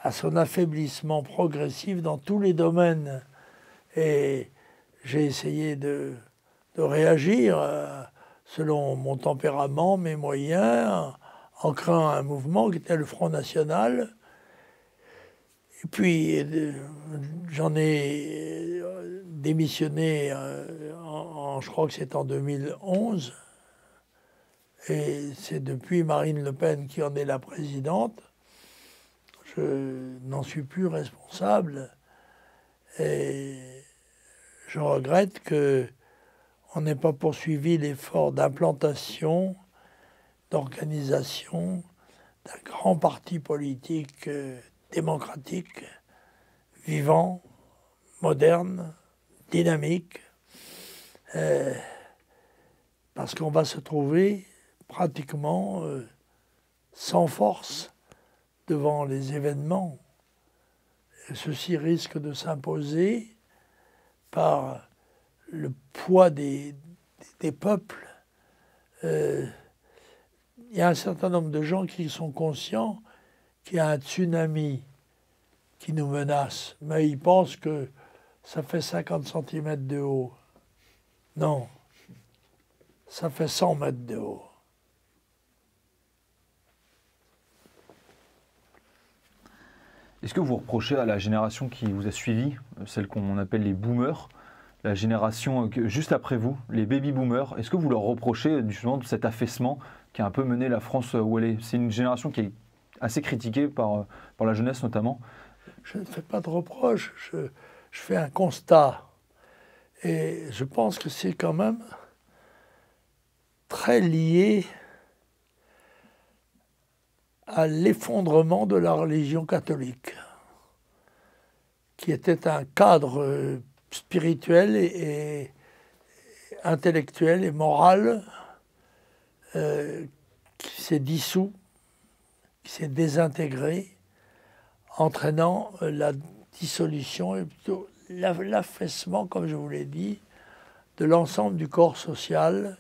à son affaiblissement progressif dans tous les domaines. Et j'ai essayé de réagir selon mon tempérament, mes moyens, en créant un mouvement qui était le Front National. Et puis, j'en ai démissionné, je crois que c'est en 2011. Et c'est depuis Marine Le Pen qui en est la présidente. je n'en suis plus responsable et je regrette qu'on n'ait pas poursuivi l'effort d'implantation, d'organisation d'un grand parti politique démocratique, vivant, moderne, dynamique, parce qu'on va se trouver pratiquement sans force devant les événements. Et ceci risque de s'imposer par le poids des peuples. Il y a un certain nombre de gens qui sont conscients qu'il y a un tsunami qui nous menace, mais ils pensent que ça fait 50 cm de haut. Non, ça fait 100 mètres de haut. Est-ce que vous reprochez à la génération qui vous a suivi, celle qu'on appelle les boomers, la génération juste après vous, les baby-boomers, est-ce que vous leur reprochez justement cet affaissement qui a un peu mené la France où elle est? C'est une génération qui est assez critiquée par la jeunesse notamment. Je ne fais pas de reproches, je fais un constat. Et je pense que c'est quand même très lié à l'effondrement de la religion catholique, qui était un cadre spirituel et intellectuel et moral qui s'est dissous, qui s'est désintégré, entraînant la dissolution et plutôt l'affaissement, comme je vous l'ai dit, de l'ensemble du corps social.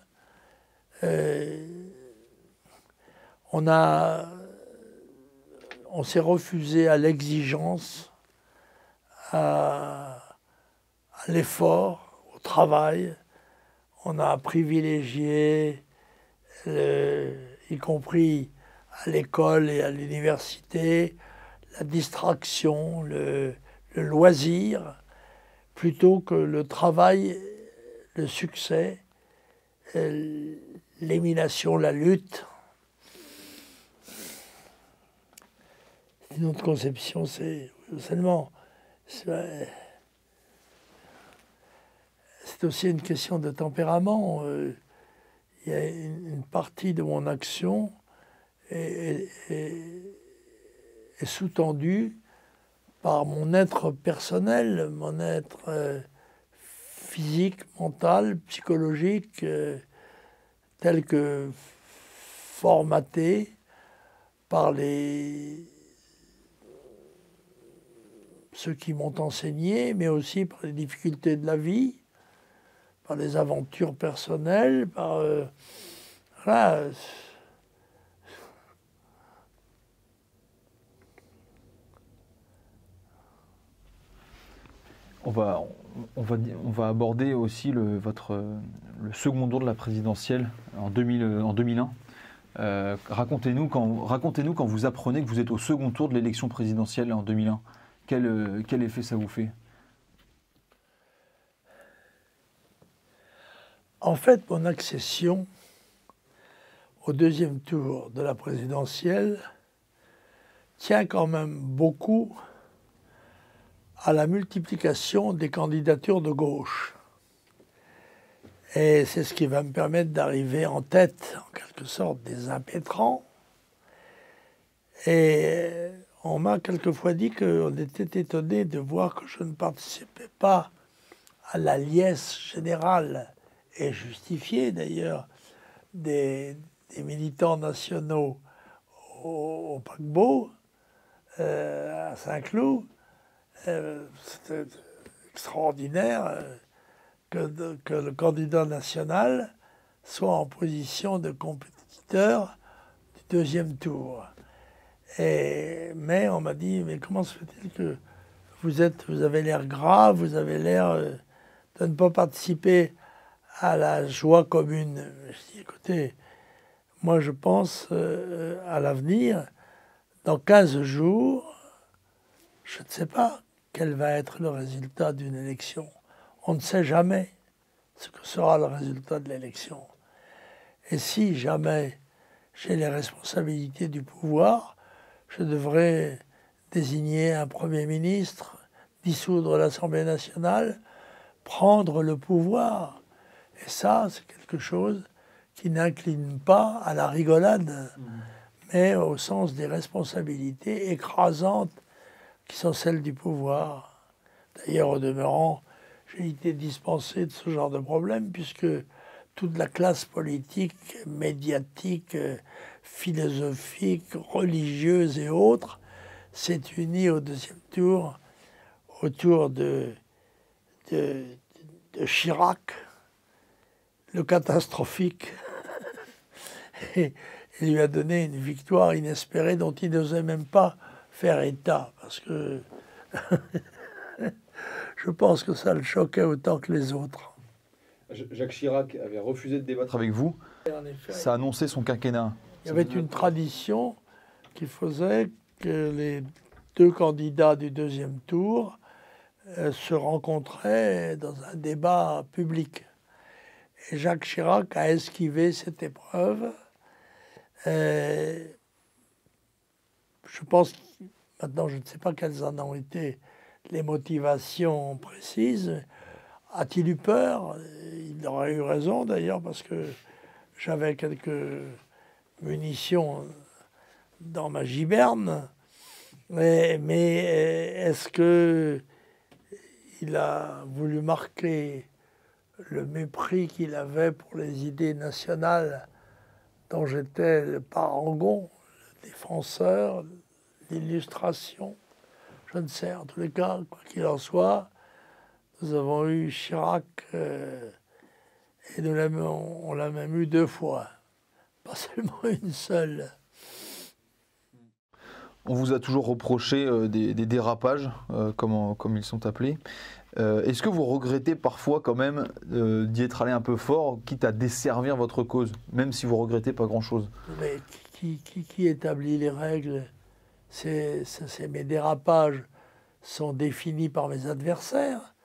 On s'est refusé à l'exigence, à l'effort, au travail. On a privilégié, y compris à l'école et à l'université, la distraction, le loisir, plutôt que le travail, le succès, l'élimination, la lutte. Une autre conception, c'est seulement... C'est aussi une question de tempérament. Il y a une partie de mon action est sous-tendue par mon être personnel, mon être physique, mental, psychologique, tel que formaté par ceux qui m'ont enseigné, mais aussi par les difficultés de la vie, par les aventures personnelles, par... voilà. On va aborder aussi le second tour de la présidentielle en 2001. Racontez-nous quand vous apprenez que vous êtes au second tour de l'élection présidentielle en 2001. Quel effet ça vous fait? En fait, mon accession au deuxième tour de la présidentielle tient quand même beaucoup à la multiplication des candidatures de gauche. Et c'est ce qui va me permettre d'arriver en tête, en quelque sorte, des impétrants. Et on m'a quelquefois dit qu'on était étonné de voir que je ne participais pas à la liesse générale, et justifiée d'ailleurs, des militants nationaux au paquebot, à Saint-Cloud. C'était extraordinaire que le candidat national soit en position de compétiteur du deuxième tour. Mais on m'a dit, mais comment se fait-il que vous avez l'air grave, vous avez l'air de ne pas participer à la joie commune? Je dis, écoutez, moi je pense à l'avenir. Dans 15 jours, je ne sais pas quel va être le résultat d'une élection. On ne sait jamais ce que sera le résultat de l'élection. Et si jamais j'ai les responsabilités du pouvoir, je devrais désigner un Premier ministre, dissoudre l'Assemblée nationale, prendre le pouvoir. Et ça, c'est quelque chose qui n'incline pas à la rigolade, mais au sens des responsabilités écrasantes qui sont celles du pouvoir. D'ailleurs, au demeurant, j'ai été dispensé de ce genre de problème, puisque toute la classe politique, médiatique, philosophique, religieuse et autres s'est unie au deuxième tour autour de Chirac, le catastrophique, et lui a donné une victoire inespérée dont il n'osait même pas faire état, parce que je pense que ça le choquait autant que les autres. Jacques Chirac avait refusé de débattre avec vous. En effet, Ça annonçait son quinquennat. il y avait une tradition qui faisait que les deux candidats du deuxième tour se rencontraient dans un débat public. Et Jacques Chirac a esquivé cette épreuve. Je pense, maintenant je ne sais pas quelles en ont été les motivations précises. A-t-il eu peur? Il aurait eu raison d'ailleurs, parce que j'avais quelques munitions dans ma giberne. Mais est-ce que il a voulu marquer le mépris qu'il avait pour les idées nationales dont j'étais le parangon, le défenseur, l'illustration? Je ne sais. En tous les cas, quoi qu'il en soit, nous avons eu Chirac et on l'a même eu deux fois, pas seulement une seule. On vous a toujours reproché des dérapages, comme ils sont appelés. Est-ce que vous regrettez parfois quand même d'y être allé un peu fort, quitte à desservir votre cause, même si vous regrettez pas grand-chose? Mais qui établit les règles? Mes dérapages sont définis par mes adversaires.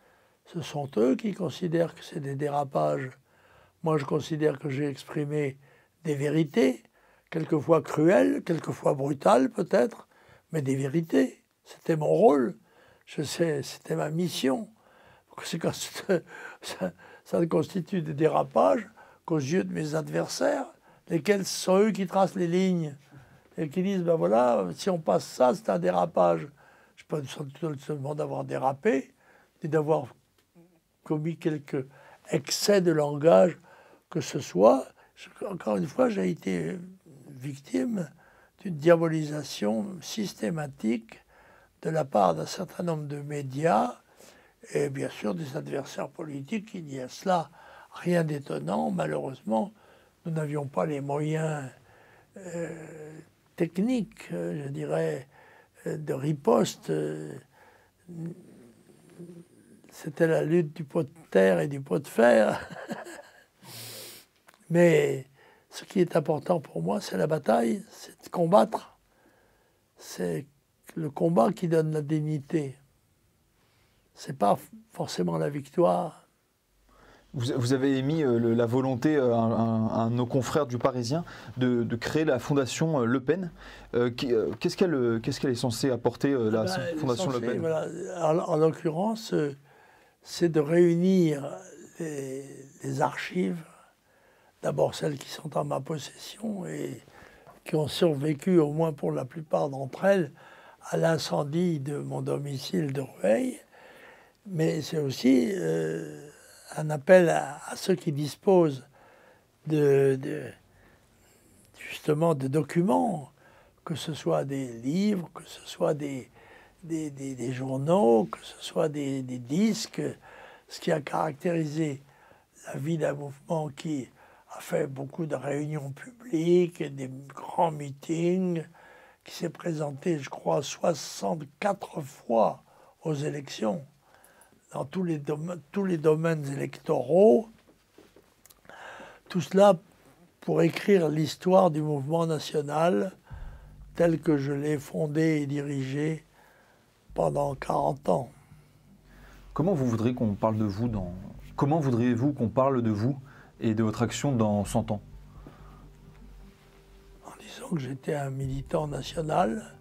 Ce sont eux qui considèrent que c'est des dérapages. Moi, je considère que j'ai exprimé des vérités, quelquefois cruelles, quelquefois brutales peut-être, mais des vérités. C'était mon rôle, c'était ma mission. Ça ne constitue des dérapages qu'aux yeux de mes adversaires, lesquels sont eux qui tracent les lignes et qui disent, ben voilà, si on passe ça, c'est un dérapage. Je ne suis pas seulement d'avoir dérapé, ni d'avoir commis quelques excès de langage que ce soit. Encore une fois, j'ai été victime d'une diabolisation systématique de la part d'un certain nombre de médias et bien sûr des adversaires politiques. Il y a cela rien d'étonnant. Malheureusement, nous n'avions pas les moyens techniques, je dirais, de riposte. C'était la lutte du pot de terre et du pot de fer. Mais ce qui est important pour moi, c'est la bataille, c'est de combattre. C'est le combat qui donne la dignité. C'est pas forcément la victoire. Vous avez émis la volonté à nos confrères du Parisien de créer la fondation Le Pen. Qu'est-ce qu'elle est censée apporter, la fondation Le Pen? Voilà, en l'occurrence, c'est de réunir les archives, d'abord celles qui sont en ma possession et qui ont survécu, au moins pour la plupart d'entre elles, à l'incendie de mon domicile de Rueil. Mais c'est aussi un appel à ceux qui disposent justement de documents, que ce soit des livres, que ce soit des journaux, que ce soit des disques, ce qui a caractérisé la vie d'un mouvement qui a fait beaucoup de réunions publiques, des grands meetings, qui s'est présenté, je crois, 64 fois aux élections, dans tous les domaines électoraux. Tout cela pour écrire l'histoire du mouvement national tel que je l'ai fondé et dirigé pendant 40 ans. Comment vous voudriez qu'on parle de vous Comment voudriez-vous qu'on parle de vous et de votre action dans 100 ans? En disant que j'étais un militant national,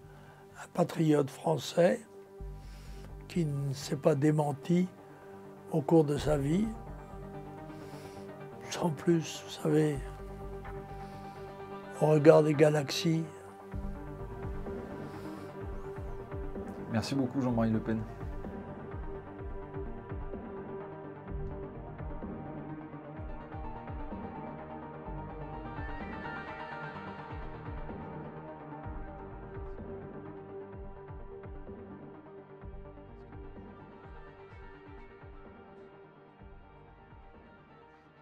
un patriote français qui ne s'est pas démenti au cours de sa vie. Sans plus, vous savez, au regard des galaxies. Merci beaucoup Jean-Marie Le Pen.